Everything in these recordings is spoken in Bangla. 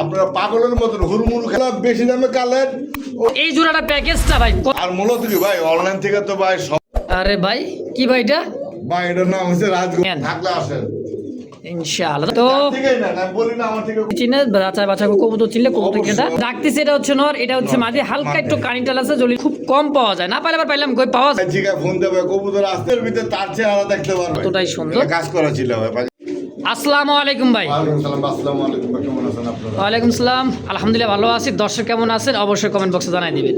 আপনারা পাগলের মতন হুড়মুড় খেলা বেশি দামে কালেন। এই জোড়াটা প্যাকেজটা ভাই আর মূলত কি ভাই অনলাইন থেকে তো ভাই সব আরে ভাই কি ভাই এটা ভাই এটার নাম হচ্ছে রাজগোপাল। থাকলে আসেন ইনশাআল্লাহ। তো ঠিকই না আমি বলি না আমার থেকে চিনে বাচ্চা বাচ্চা কবুতর চিনলে কবুতর কেটা ডাকতেছে। এটা হচ্ছে নর, এটা হচ্ছে মাঝে হালকা একটু কানিটাল আছে, জলি খুব কম পাওয়া যায়। না পাইলে আবার পাইলাম কই পাওয়া যায়। জিগা ফোন দেবে কবুতর আসতে ভিতরে তার চেহারা দেখতে পারবে। কতটাই সুন্দর কাজ করা ছিল ভাই। আসসালামু আলাইকুম ভাই। ওয়ালাইকুম সালাম। আসসালামু আলাইকুম ভাই, কেমন আছেন আপনারা? ওয়ালাইকুম সালাম, আলহামদুলিল্লাহ ভালো আছি। দর্শক কেমন আছেন অবশ্যই কমেন্ট বক্সে জানাই দিবেন।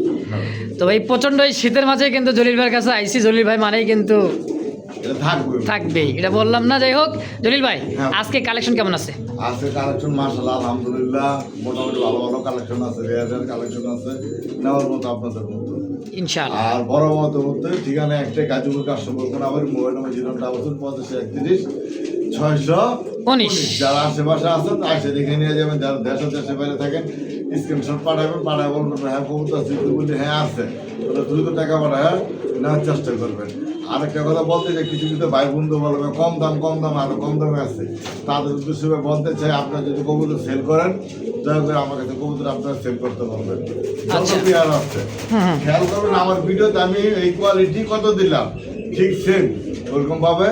তো এই প্রচন্ড এই শীতের মাঝে কিন্তু জলিল ভাইয়ের কাছে আইসি। জলিল ভাই মানেই কিন্তু এটা থাকবে থাকবেই, এটা বললাম না। যাই হোক জলিল ভাই, হ্যাঁ। আজকে কালেকশন কেমন আছে? আছে কালেকশন মাশাআল্লাহ আলহামদুলিল্লাহ, মোটামুটি ভালো ভালো কালেকশন আছে, রেয়ারের কালেকশন আছে, নেওয়ার মতো আপনাদের মতো ইনশাআল্লাহ। আর বড় মতো মধ্যে ঠিকানা একটা গাজীপুর কাস্টমার কোন আবার মোবাইল নম্বর 0-85-31-619। যারা আশেপাশে আছেন আসে দেখে নিয়ে যাবেন। যারা দেশের বাইরে থাকেন স্ক্রিনশট পাঠাবেন, পাঠায় বলবেন হ্যাঁ কবুতর আছে, যদি বলি হ্যাঁ আছে ওটা দ্রুত টাকা পাঠায় নেওয়ার চেষ্টা করবেন। আরেকটা কথা বলতে চাই, কিছু কিছু ভাই বন্ধু বলবে কম দাম আরো কম দামে আছে, তাদের উদ্দেশ্যে বলতে চাই আপনারা যদি কবুতর সেল করেন দয়া করে আমার কাছে কবুতর আপনারা সেল করতে পারবেন। আচ্ছা। যত আছে খেয়াল করবেন আমার ভিডিওতে আমি এই কোয়ালিটি কত দিলাম ঠিক সেম ওরকম ভাবে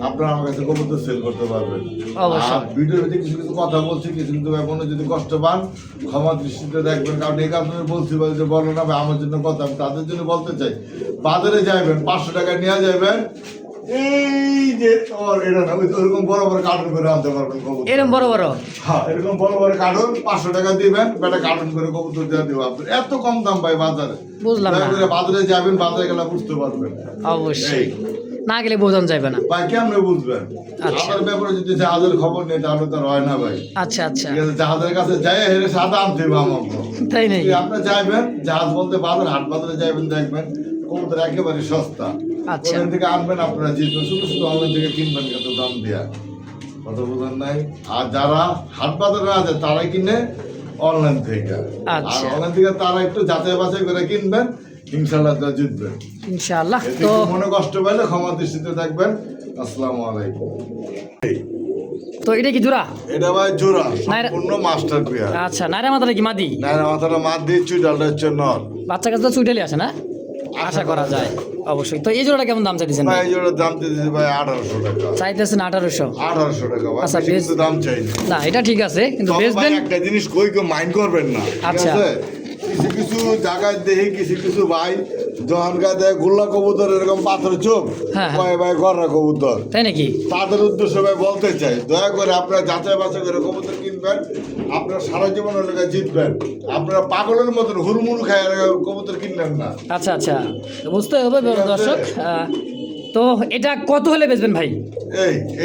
আপনারা আমার কাছে কবুতর সেল করতে পারবেন। অবশ্যই। আর ভিডিওর ভিতরে কিছু কিছু কথা বলছি, কিছু কিছু ব্যাপারে যদি কষ্ট পান ক্ষমা দৃষ্টিতে দেখবেন, কারণ এই কারণে বলছি যে বলো না ভাই আমার জন্য কথা, আমি তাদের জন্য বলতে চাই। বাজারে যাইবেন 500 টাকা নিয়ে যাবেন, এই যে তোমার এটা না ওরকম বড় বড় কার্টুন করে আনতে পারবেন কবুতর। এরকম বড় বড় হ্যাঁ এরকম বড় বড় কার্টুন 500 টাকা দিবেন, বেটা কার্টুন করে কবুতর দিয়ে দেবো আপনার। এত কম দাম ভাই বাজারে। বুঝলাম না। দয়া করে বাজারে যাবেন, বাজারে গেলে বুঝতে পারবেন। অবশ্যই, না গেলে বোঝানো যাবে না। ভাই কেমনে বুঝবেন? আচ্ছা। আমার ব্যাপারে যদি জাহাজের খবর নেই তাহলে তো আর হয় না ভাই। আচ্ছা আচ্ছা, ঠিক আছে, জাহাজের কাছে যাই হেরে সাদা আনতে হবে আমাকে। তাই নাকি? আপনি যাইবেন জাহাজ বলতে বাজার হাট বাজারে যাইবেন, দেখবেন কবুতর একেবারে সস্তা। আচ্ছা। ওখান থেকে আনবেন আপনারা জিতবেন, শুধু শুধু অনলাইন থেকে কিনবেন কত দাম দিয়া, কত বোঝেন নাই। আর যারা হাট বাজারে আছে তারাই কিনে অনলাইন থেকে। আর আচ্ছা। অনলাইন থেকে তারা একটু যাচাই বাছাই করে কিনবেন, ইনশাল্লাহ তারা জিতবেন। ইনশাআল্লাহ। এতে তো একটু মনে কষ্ট পাইলে ক্ষমা দৃষ্টিতে থাকবেন। আসসালামু আলাইকুম। তো এটা কি জোড়া? এটা ভাই জোড়া নাইরা- সম্পূর্ণ মাস্টার পেয়ার। আচ্ছা, নাইরা মাথাটা কি মাদি? নাইরা মাথাটা মার দিচ্ছি, ডালটা হচ্ছে নর। বাচ্চা কাছে তো চুইটালি আছে না, আশা করা যায় অবশ্যই। তো এই জোড়াটা কেমন দাম চাইতেছেন? ভাই এই জোড়ার দাম দিতেছি ভাই 1800 টাকা। চাইতেছেন 1800। 1800 টাকা ভাই, আচ্ছা, বেশি বেশ। কিন্তু দাম চাই না। না এটা ঠিক আছে, কিন্তু তবে ভাই বেচবেন। একটা জিনিস কই কেউ মাইন্ড করবেন না, ঠিক আচ্ছা। আছে? কিছু কিছু জায়গায় দেখি কিছু কিছু ভাই জহানগা দেয় গোল্লা কবুতর এরকম পাথর চোখ হ্যাঁ। কয় ভাই গররা কবুতর। তাই নাকি? তাদের উদ্দেশ্য ভাই বলতে চাই, দয়া করে আপনারা যাচাই বাছাই করে কবুতর কিনবেন, আপনারা সারা জীবনের লেগে জিতবেন। আপনারা পাগলের মতন হুড়মুড় খায় কবুতর কিনবেন না। আচ্ছা আচ্ছা, তো বুঝতে হবে ঠিক আছে। দর্শক। তো এটা কত হলে বেচবেন ভাই?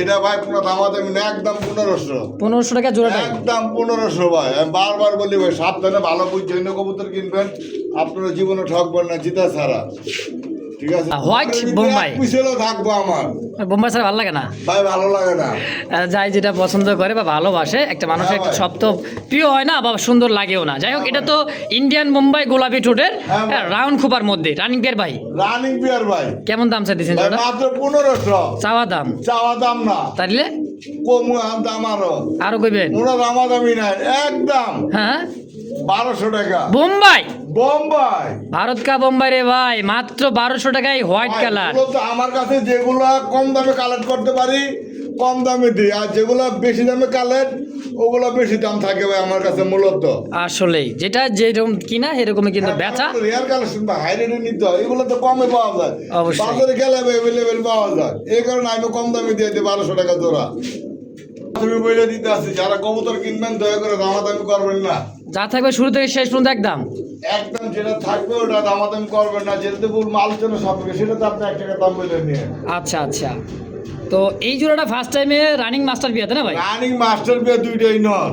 এটা ভাই কোনো দামাদামি না, একদম 1500। 1500 টাকা জোড়াটা? একদম 1500 ভাই। আমি বারবার বলি ভাই সাবধানে ভালো বুঝে কবুতর কিনবেন, আপনারা জীবনে ঠকবেন না জিতা ছাড়া, ঠিক আছে? হোয়াইট বোম্বাই পিছলেও থাকবো আমার বোম্বাই ছাড়া ভালো লাগে না। ভাই, ভালো লাগে না। যাই যেটা পছন্দ করে বা ভালোবাসে, একটা মানুষের হ্যাঁ ভাই। সব তো প্রিয় হয় না বা সুন্দর লাগেও না। যাই হোক, এটা তো ইন্ডিয়ান মুম্বাই গোলাপি ঠোঁটের হ্যাঁ ভাই। রাউন্ড খোপার মধ্যে রানিং পেয়ার ভাই। রানিং পিয়ার ভাই। কেমন দাম চাইতেছেন ভাই জোড়া? মাত্র 1500 চাওয়া দাম? চাওয়া দাম না, তাইলে কম দাম আরো কইবেন? কোনো দামাদামি নাই, একদম হ্যাঁ 1200 টাকা। বোম্বাই, বোম্বাই ভারত কা বোম্বাই রে ভাই, মাত্র 1200 টাকায় হোয়াইট ভাই, কালার। এগুলো তো আমার কাছে যেগুলো কম দামে কালেক্ট করতে পারি কম দামে দিই, আর যেগুলো বেশি দামে কালেক্ট ওগুলো বেশি দাম থাকে ভাই আমার কাছে মূলত। আসলেই যেটা যেরকম কিনা এরকমই কিন্তু বেচা। রেয়ার কালেকশন বা হাই রেটে নিতে হয়, এগুলো তো কমে পাওয়া যায়, অবশ্যই। বাজারে গেলে অ্যাভেলেবেল পাওয়া যায়, এই কারণে আমি কম দামে দিয়ে দিই 1200 টাকা জোড়া। তুমি বলে দিতে আসছি যারা কবুতর কিনবেন দয়া করে দামাদামি করবেন না, যা থাকবে শুরু থেকে শেষ পর্যন্ত একদম। একদম যেটা থাকবে ওটা দামাদামি করবেন না, যেটাতে বলবো আলোচনা সাপেক্ষে সেটা তো আপনি 1 টাকা দাম বলে নিয়ে। আচ্ছা আচ্ছা, তো এই জোড়াটা ফার্স্ট টাইমে রানিং মাস্টার বিয়াতে না ভাই? রানিং মাস্টার বিয়ে দুইটাই নর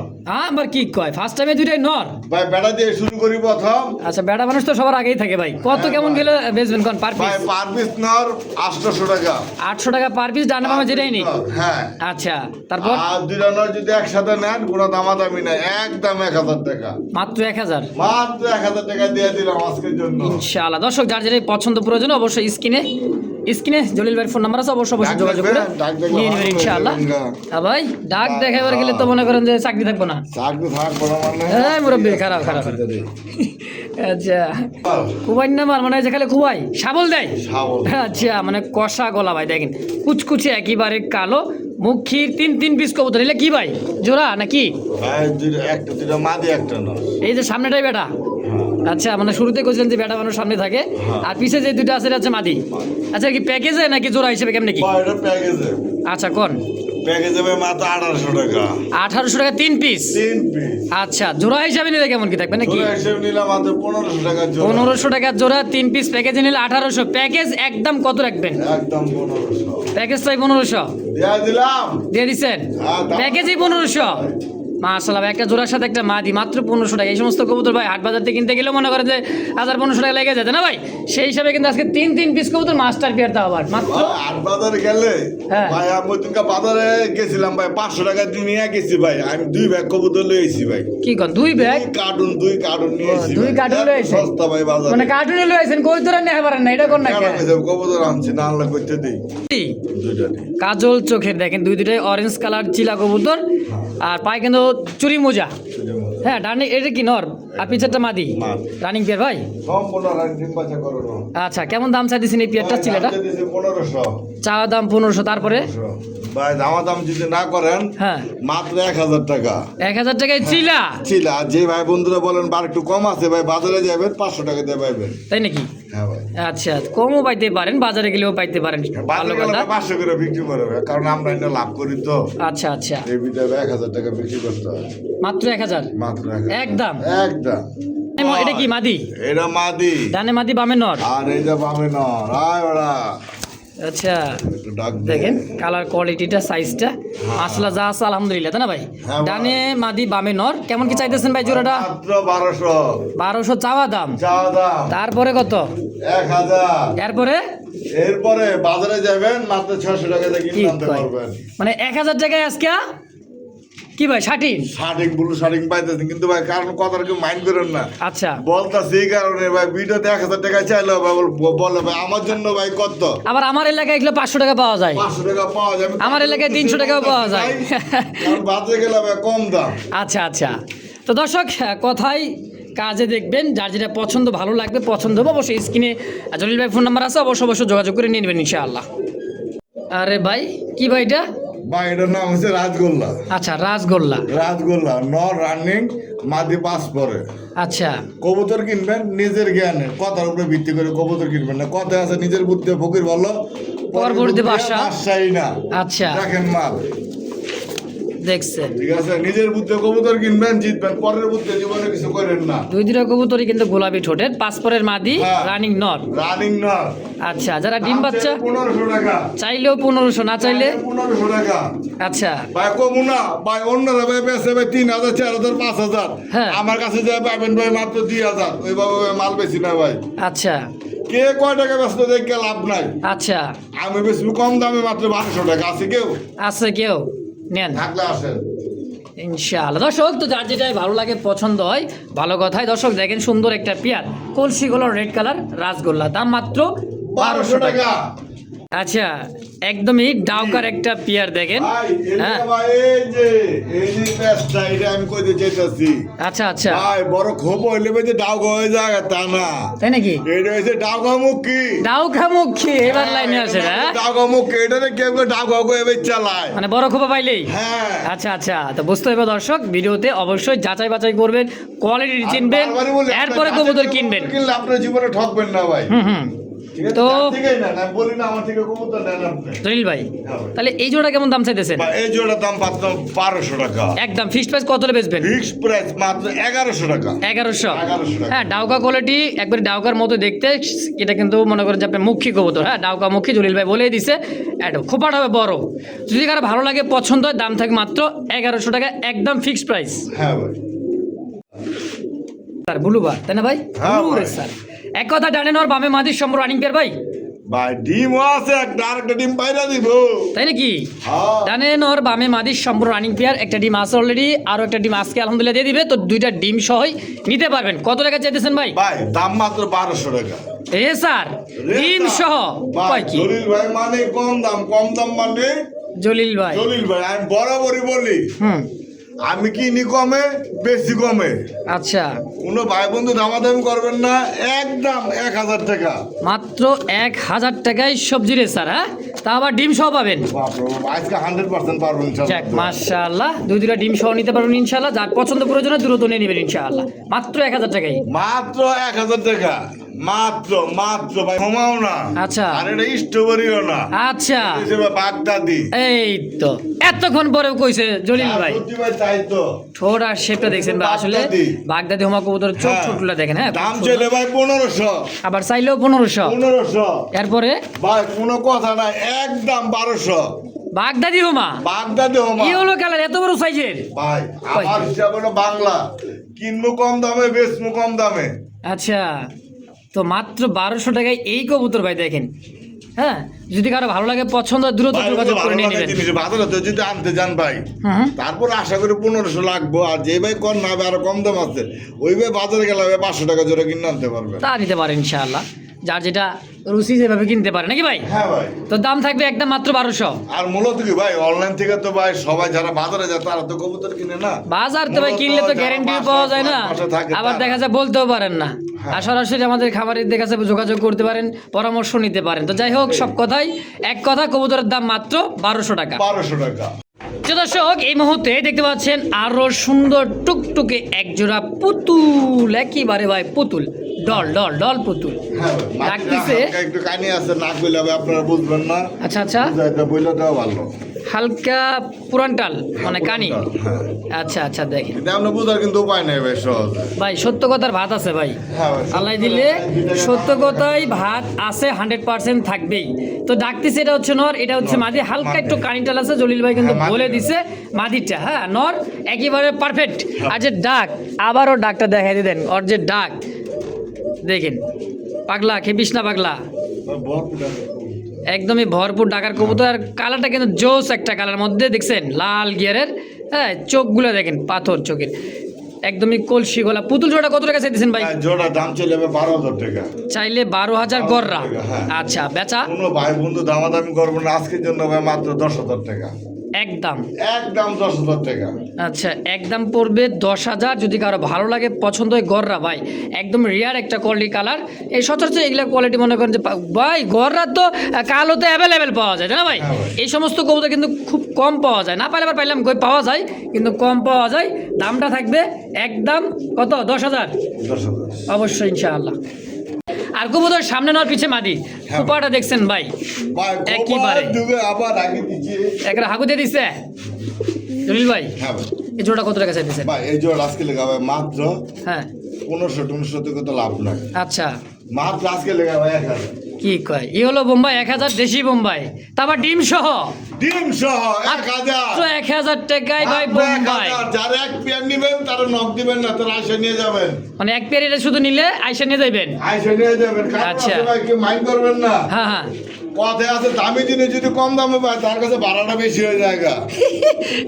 আবার কি কয়, ফার্স্ট টাইমে দুইটাই নর? ভাই, বেড়া দিয়ে শুরু করি প্রথম। আচ্ছা, বেড়া মানুষ তো সবার আগেই থাকে ভাই। কত হ্যাঁ কেমন ভাই। গেলে বেচবেন কোন পার ভাই পিস? পার পিস নর 800 টাকা। 800 টাকা পার পিস, ডান বামে যেটাই নেই। হ্যাঁ। আচ্ছা, তারপর আর দুইটা নর যদি একসাথে নেন কোনো দামাদামি নাই, একদম 1000 টাকা, মাত্র 1000। মাত্র 1000 টাকা দিয়ে দিলাম আজকের জন্য। ইনশাআল্লাহ। দর্শক যার যেটাই পছন্দ প্রয়োজন অবশ্যই স্ক্রিনে স্ক্রিনে জলিল ভাইয়ের ফোন নাম্বার আছে, অবশ্যই ডাক যোগাযোগ করে দেখবেন, ডাক দেখলে নিয়ে নেবেন ভালো ইনশাআল্লাহ। হয়ে যাবেন হ্যাঁ ভাই, ডাক দেখাবার গেলে তো মনে করেন যে চাকরি থাকবো না। চাকরি থাকবো না মানে হ্যাঁ মুরব্বী, খারাপ খারাপ। আচ্ছা, খুবাই না মার মানে যেখানে খুবাই শাবল দেয়। শাবল। আচ্ছা, মানে কষা গলা ভাই, দেখেন কুচকুচে একেবারে কালো, মুখির তিন পিস কবুতর। এলে কি ভাই, জোড়া নাকি? ভাই একটা দুটো মাদি একটা নয়। এই যে সামনেটাই বেটা। আচ্ছা, মানে শুরুতে কইছিলেন যে বেটা মানুষ সামনে থাকে, আর পিছে যে দুটো আছে এটা হচ্ছে মাদি। আচ্ছা, কি প্যাকেজে নাকি জোড়া হিসেবে কেমনে কি? ভাই এটা প্যাকেজে। আচ্ছা, কোন প্যাকেজে ভাই মাত্র 1800 টাকা। 1800 টাকা 3 পিস। 3 পিস। আচ্ছা, জোড়া হিসাবে নিলে কেমন কি থাকবে নাকি? জোড়া হিসেবে নিলাম মাত্র 1500 টাকা জোড়া। 1500 টাকার জোড়া 3 পিস, প্যাকেজে নিলে 1800। প্যাকেজ একদম কত রাখবেন? একদম 1500। প্যাকেজটাই 1500 দিয়া দিলাম। দিয়ে দিচ্ছেন? হ্যাঁ, দাম- প্যাকেজই 1500। মাশাআল্লাহ, একটা জোড়ার সাথে একটা মাদি, মাত্র 1500 টাকা। এই সমস্ত কবুতর ভাই হাট বাজার থেকে কিনতে গেলেও মনে করে যে 1500 টাকা লেগে যেত না ভাই। সেই হিসাবে কিন্তু আজকে তিন পিস কবুতর মাস্টার পেয়ার দাও আবার মাত্র। ভাই আট বাজারে গেলে হ্যাঁ। ভাই আমি ওইদিনকে বাজারে গেছিলাম ভাই 500 টাকা দিয়ে নিয়ে গেছি ভাই। আমি 2 ব্যাগ কবুতর লয়ে এসেছি ভাই। কি কোন 2 ব্যাগ? দুই কার্টুন নিয়ে এসেছি। দুই ভাই। কার্টুন লয়ে এসেছেন? সস্তা ভাই বাজারে। মানে কার্টুনে লয়েছেন, কই তোরা নেতে পারেন না, এটা কোন না কেন কে? কইছে কবুতর আনছি না আনলে করতে দেই। দুইটা দিই। কাজল চোখের, দেখেন দুইটাই অরেঞ্জ কালার চিলা কবুতর, আর পায় কিন্তু চুরি মোজা। হ্যাঁ, ডানে এটা কি নর আর পিছেরটা মাদি? মাদি। রানিং পেয়ার ভাই। সম্পূর্ণ রানিং বাচ্চা করো না। আচ্ছা, কেমন দাম চাই দিছেন এই পেয়ারটা চিলাটা? 1500। চাওয়া দাম 1500, তারপরে? ভাই দাম যদি না করেন হ্যাঁ, মাত্র 1000 টাকা 1000 টাকায় চিলা। ছিল। আর যে ভাই বন্ধুরা বলেন বার একটু কম আছে ভাই বাজারে যাবেন 500 টাকা দিয়ে পাইবেন। তাই নাকি? হ্যাঁ ভাই। আচ্ছা, কমও পাইতে পারেন, বাজারে গেলেও পাইতে পারেন। ভালো বাজারে গেলে কথা। 500 করে বিক্রি করে ভাই, কারণ আমরা এটা লাভ করি তো। আচ্ছা আচ্ছা, এই ভিতরে 1000 টাকা বিক্রি করতে হয়। মাত্র 1000 মাত্র 1000। একদম। একদম। এটা কি মাদি? এটা মাদি। ডানে মাদি, বামে নর। আর এইটা বামে না রায় ওরা আচ্ছা, একটু ডাক দে। দেখেন কালার কোয়ালিটিটা, সাইজটা, মাসলা যা আছে আলহামদুলিল্লাহ, তাই না ভাই? হ্যাঁ, ডানে মাদি, বামে নর। কেমন কি চাইতেছেন ভাই জোড়াটা? মাত্র 1200। 1200 চাওয়া দাম। চাওয়া দাম তারপরে কত? 1000। এরপরে এরপরে বাজারে যাবেন মাত্র 600 টাকা দিয়ে কি কিনে আনতে কয়? পারবেন। মানে 1000 টাকায় আজকে কি ভাই 60? শার্টিং ব্লু শার্টিং পাইতেছেন, কিন্তু ভাই কারণ কথাটা কেউ মাইন্ড করেন না। আচ্ছা, বলতাছি এই কারণে ভাই ভিডিওতে 1000 টাকা চাইলে ভাই বলে ভাই আমার জন্য ভাই কত আবার আমার এলাকায় এগুলো 500 টাকা পাওয়া যায়। 500 টাকা পাওয়া যাবে। আমার এলাকায় 300 টাকাও পাওয়া যায়। কারণ বাজারে গেলে ভাই কম দাম। আচ্ছা আচ্ছা, তো দর্শক কথাই কাজে দেখবেন, যার যেটা পছন্দ ভালো লাগবে, পছন্দ হবে অবশ্যই স্ক্রিনে জলিল ভাই ফোন নাম্বার আছে, অবশ্যই যোগাযোগ করে নিয়ে নেবেন ইনশাআল্লাহ। আরে ভাই, কি ভাই এটা? ভাই এটার নাম হচ্ছে রাজগোল্লা। আচ্ছা, রাসগোল্লা। রাজগোল্লা নর রানিং মাদি 5 পরে। আচ্ছা, কবুতর কিনবেন নিজের জ্ঞানে, কথার উপরে ভিত্তি করে কবুতর কিনবেন না। কথা আছে নিজের বুদ্ধি ফকির ভালো, পরবর্তী বাদশা। বাদশাহী না। আচ্ছা, দেখেন মাল, দেখছেন ঠিক আছে? নিজের বুদ্ধি কবুতর কিনবেন, জিতবেন। পরের বুদ্ধি জীবনে কিছু করেন না। দুইটা কবুতরই কিন্তু গোলাপি ঠোঁটের, পাঁচপরের মাদি, হ্যাঁ। রানিং নর। রানিং নর। আচ্ছা, যারা ডিম বাচ্চা 1500 টাকা। চাইলেও 1500, না চাইলে 1500 টাকা। আচ্ছা ভাই কমু না ভাই, অন্যরা ভাই বেচে ভাই 3000 4000 5000। হ্যাঁ। আমার কাছে যা পাবেন ভাই মাত্র 2000। ওইভাবে ভাই মাল বেশি না ভাই। আচ্ছা কে কয় টাকা ব্যস্ত দেখে লাভ নাই। আচ্ছা, আমি বেশি কম দামে মাত্র 1200 টাকা। আছে কেউ আছে কেউ নেন থাকলে আসেন। ইনশাআল্লাহ। দর্শক, তো যার যেটাই ভালো লাগে, পছন্দ হয়, ভালো কথাই। দর্শক দেখেন সুন্দর একটা পেয়ার, কলসি কালার, রেড কালার, রাসগোল্লা, দাম মাত্র 1200 টাকা। আচ্ছা, একদমই ডাউকার একটা পেয়ার দেখেন। ভাই হ্যাঁ, এটা ভাই এই যে পেস্টটা এটা আমি কইতে চাইতাছি। আচ্ছা আচ্ছা, ভাই বড় খোপ হইলে ভাই যে ডাউক হয়ে যায় তা না। তাই নাকি? এটা হইছে ডাউকা মুখী। ডাউকা মুখী, এবার লাইনে আছে না? ডাউকা মুখী, এটাতে কেউ কেউ ডাউকা করে চালায়। মানে বড় খোপা পাইলেই। হ্যাঁ। আচ্ছা আচ্ছা, তো বুঝতে হবে দর্শক, ভিডিওতে অবশ্যই যাচাই বাছাই করবেন, কোয়ালিটি চিনবেন, বারবারই বলি, এরপরে আপনার কবুতর কাছে কিনবেন। কিনলে আপনার জীবনে ঠকবেন না ভাই। হুম, ঠিক আছে? তো যার থেকেই নেন, আমি বলি না আমার থেকে কবুতর নেন আপনি। জলিল ভাই, হ্যাঁ ভাই। তাহলে এই জোড়া কেমন দাম চাইতেছেন? বা এই জোড়ার দাম মাত্র 1200 টাকা। একদম ফিক্সড প্রাইস কত হলে বেচবেন? ফিক্স প্রাইস মাত্র 1100 টাকা। 1100। 1100 টাকা। হ্যাঁ, ডাউকা কোয়ালিটি, একবার ডাউকার মতো দেখতে। এটা কিন্তু মনে করেন যে আপনার মুখী কবুতর। হ্যাঁ, ডাউকা মুখী, জলিল ভাই বলেই দিছে। এটা খোপাটা হবে বড়। যদি কারো ভালো লাগে, পছন্দ হয়, দাম থাকে মাত্র 1100 টাকা, একদম ফিক্সড প্রাইস। হ্যাঁ ভাই। স্যার ব্লুবার, তাই না ভাই? হ্যাঁ ব্লু ভাই। রে স্যার। এক কথা ডানে নর, বামে মাদির সম্পর্ক রানিং পেয়ার ভাই, ভাই ডিমও আছে, একটা আরেকটা ডিম বাইরে দিব। তাই নাকি? হ্যাঁ। ডানে নর, বামে মাদির সম্পূর্ণ রানিং পেয়ার। একটা ডিম আছে অলরেডি, আরো একটা ডিম আজকে আলহামদুলিল্লাহ দিয়ে দিবে। তো দুইটা ডিম সহই নিতে পারবেন। কত টাকা চাইতেছেন ভাই? ভাই দাম মাত্র 1200 টাকা। রেসার ডিম সহ ভাই, কয় কি জলিল ভাই মানে কম দাম মানে জলিল ভাই জলিল ভাই আমি বরাবরই বলি হুম আমি কিনি কমে বেশি কমে আচ্ছা কোনো ভাই বন্ধু দামাদামি করবেন না একদম 1000 টাকা মাত্র 1000 টাকায় সবজি রেসার, হ্যাঁ তা আবার ডিম সহ পাবেন। বাপরে বাপ, আজকে 100% পারবো যাক ইনশাআল্লাহ মাশাআল্লাহ, দুই দুটা ডিম সহ নিতে পারবেন ইনশাআল্লাহ। যার পছন্দ প্রয়োজন হয় দ্রুত নিয়ে নেবেন ইনশাআল্লাহ, মাত্র 1000 টাকায়। মাত্র 1000 টাকা মাত্র মাত্র ভাই কমাও না আচ্ছা। আর এটা স্ট্রবেরিও না আচ্ছা হিসেবে বাগদাদি এই তো এতক্ষণ পরেও কইছে জলিল ভাই, সত্যি ভাই তাই তো ঠোঁট আর শেপটা দেখছেন ভাই, আসলে বাগদাদি। বাগদাদি হোমা কবুতরের চোখ হ্যাঁ। ছোটগুলো দেখেন, হ্যাঁ দাম চলে ভাই 1500 আবার চাইলেও 1500। 1500 এরপরে ভাই কোনো কথা নাই একদম 1200 বাগদাদি হোমা বাগদাদি হোমা কি হলো কালার এত বড় সাইজের? ভাই আমার হিসাব হলো বাংলা কিনবো কম দামে বেচবো কম দামে আচ্ছা, তো মাত্র 1200 টাকায় এই কবুতর ভাই দেখেন, হ্যাঁ যদি কারো ভালো লাগে পছন্দ হয় দ্রুত ভাই, যোগাযোগ করে ভালো নিয়ে লাগা নেবেন। জিনিস, বাজারে তো যদি আনতে যান ভাই হুম তারপর আশা করি 1500 লাগবো আর যে ভাই কর না হবে আরো কম দাম আছে ওই ভাই বাজারে গেলে ভাই 500 টাকা জোরে কিনে আনতে পারবেন তা নিতে পারেন ইনশাআল্লাহ, যার যেটা রুচি যেভাবে কিনতে পারে নাকি ভাই। হ্যাঁ ভাই তো দাম থাকবে একদম মাত্র 1200। আর মূলত কি ভাই অনলাইন থেকে তো ভাই সবাই যারা বাজারে যায় তারা তো কবুতর কিনে না বাজার তো ভাই মূলত কিনলে তো যারা গ্যারেন্টি বাসায় পাওয়া যায় না, বাসায় থাকে আবার তারা। দেখা যায় বলতেও পারেন না, আর সরাসরি আমাদের খামারের কাছে যোগাযোগ করতে পারেন, পরামর্শ নিতে পারেন। তো যাই হোক সব কথাই এক কথা, কবুতরের দাম মাত্র 1200 টাকা। 1200 টাকা তো দর্শক এই মুহূর্তে দেখতে পাচ্ছেন আরো সুন্দর টুকটুকে একজোড়া পুতুল, একেবারে ভাই পুতুল, ডল ডল ডল পুতুল হ্যাঁ ভাই ডাকতেছে। হালকা একটু কানি আছে না কইলে ভাই আপনারা বুঝবেন না আচ্ছা আচ্ছা, বুঝাইতে বইলে দেওয়া ভালো হালকা পুরানটাল মানে কানি। হ্যাঁ আচ্ছা আচ্ছা দেখেন কিন্তু আপনি বুঝার কিন্তু উপায় নেই ভাই সহজ ভাই, সত্য কথার ভাত আছে ভাই, হ্যাঁ ভাই, আল্লাহ দিলে সত্য কথাই ভাত আছে, 100% থাকবেই। তো ডাকতেছে এটা হচ্ছে নর, এটা হচ্ছে মাদি, হালকা একটু কানিটাল আছে, জলিল ভাই কিন্তু হ্যাঁ, মাদি। বলে দিছে মাদিটা, হ্যাঁ নর একেবারে পারফেক্ট। আর যে ডাক, আবারও ডাকটা দেখাই দিতেন, ওর যে ডাক দেখেন, পাগলা খেপিস না পাগলা, একদমই ভরপুর ডাকার কবুতর। আর কালারটা কিন্তু জোস একটা কালার মধ্যে দেখছেন, লাল গিয়ারের, হ্যাঁ চোখগুলো দেখেন পাথর চোখের, একদমই কলসি গলা। পুতুল জোড়া কত টাকা চাইতেছেন ভাই? হ্যাঁ, জোড়া দাম চলে যাবে 12000 টাকা চাইলে 12,000 গররা। হ্যাঁ। আচ্ছা বেচা কোনো ভাই বন্ধু দামাদামি করবো না আজকের জন্য ভাই মাত্র 10000 টাকা একদম। একদম 10000 টাকা আচ্ছা একদম পড়বে 10,000, যদি কারো ভালো লাগে পছন্দ হয় গররা ভাই, একদম রিয়ার একটা কোয়ালিটি কালার। এই সচরাচর এগুলা কোয়ালিটি মনে করেন যে ভাই গররা তো কালোতে অ্যাভেলেবেল পাওয়া যায় তাই না ভাই? হ্যাঁ ভাই। এই সমস্ত কবুতর কিন্তু খুব কম পাওয়া যায়, না পাইলে আবার পাইলাম কই পাওয়া যায়, কিন্তু কম পাওয়া যায়। দামটা থাকবে একদম কত? 10,000 10,000 অবশ্যই ইনশাআল্লাহ। আর কবুতর সামনে নেওয়ার পিছে মাদি, হ্যাঁ। কুপাটা দেখছেন ভাই, ভাই একেবারে। গোপাল যুগে আবার আগে দিচ্ছি একটা হাগু দিয়ে দিচ্ছে জলিল ভাই। হ্যাঁ ভাই এই জোড়া কত টাকা চাইতেছেন? ভাই এই জোড়া আজকে লেখা ভাই মাত্র হ্যাঁ 1500 থেকে তো লাভ নাই আচ্ছা মাত্র আজকে লেখা ভাই 1000 কি কয়, ই হলো বোম্বাই 1000 দেশি বোম্বাই, তারপর ডিম সহ ডিম সহ 1000 মাত্র 1000 টাকায় ভাই বোম্বাই। যারা এক পেয়ার নিবেন তারা নক দিবেন না তারা আইসা নিয়ে যাবেন মানে এক পেয়ার এটা শুধু নিলে আইসা নিয়ে যাবেন। আইসা নিয়ে যাবেন আচ্ছা। আচ্ছা ভাই কি মাইন্ড করবেন না হ্যাঁ হ্যাঁ কথায় আছে দামি জিনিস যদি কম দামে পায় তার কাছে ভাড়াটা বেশি হয়ে যায় গা।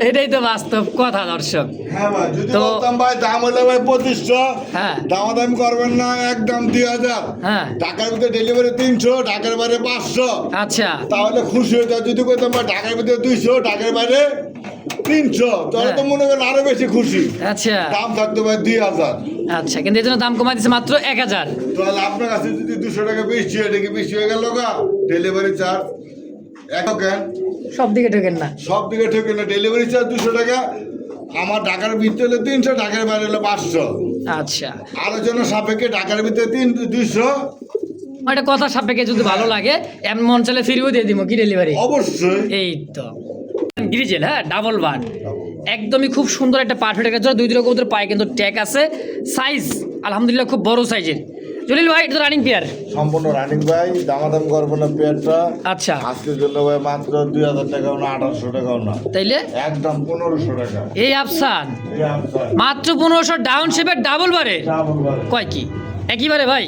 এটাই তো বাস্তব কথা দর্শক। হ্যাঁ ভাই যদি তো- বলতাম ভাই দাম হলে ভাই 2500 হ্যাঁ দামাদামি করবেন না একদম 2000 হ্যাঁ ঢাকার ভিতরে ডেলিভারি 300 ঢাকার বাইরে 500 আচ্ছা তাহলে খুশি হয়ে যায় যদি কইতাম ভাই ঢাকার ভিতরে 200 ঢাকার বাইরে 300 তাহলে তো হ্যাঁ। মনে করেন আরো বেশি খুশি আচ্ছা দাম থাকতো ভাই 2000 আচ্ছা, কিন্তু এই জন্য দাম কমাই দিচ্ছে মাত্র 1000। তাহলে আপনার কাছে যদি 200 টাকা বেশি হয় এটা কি বেশি হয়ে গেল গা ডেলিভারি চার্জ এক কেন সব দিকে ঢোকেন না। সব দিকে ঠিক না ডেলিভারি চার্জ 200 টাকা আমার ঢাকার ভিতরে হলে 300 ঢাকার বাইরে হলে 500 আচ্ছা আলোচনা সাপেক্ষে ঢাকার ভিতরে 200 একটা কথা সাপেক্ষে যদি ভালো লাগে এমন মন চাইলে ফিরিও দিয়ে দিব কি ডেলিভারি। অবশ্যই এই তো গ্রিজেল, হ্যাঁ ডাবল বার, একদমই খুব সুন্দর একটা পারফেক্ট একটা জোড়া। দুই দুটো কবুতর পায়ে কিন্তু ট্যাগ আছে, সাইজ আলহামদুলিল্লাহ খুব বড় সাইজের। জলিল ভাই এটা রানিং পেয়ার। সম্পূর্ণ রানিং ভাই দামাদাম করবো না পেয়ারটা আচ্ছা আজকের জন্য ভাই মাত্র 2000 টাকাও না 1800 টাকাও না তাইলে একদম 1500 টাকা এই আফসান এই আপনার মাত্র 1500 ডাউন শেপের ডাবল বারে ডাবল বারে কয় কি একইবারে ভাই।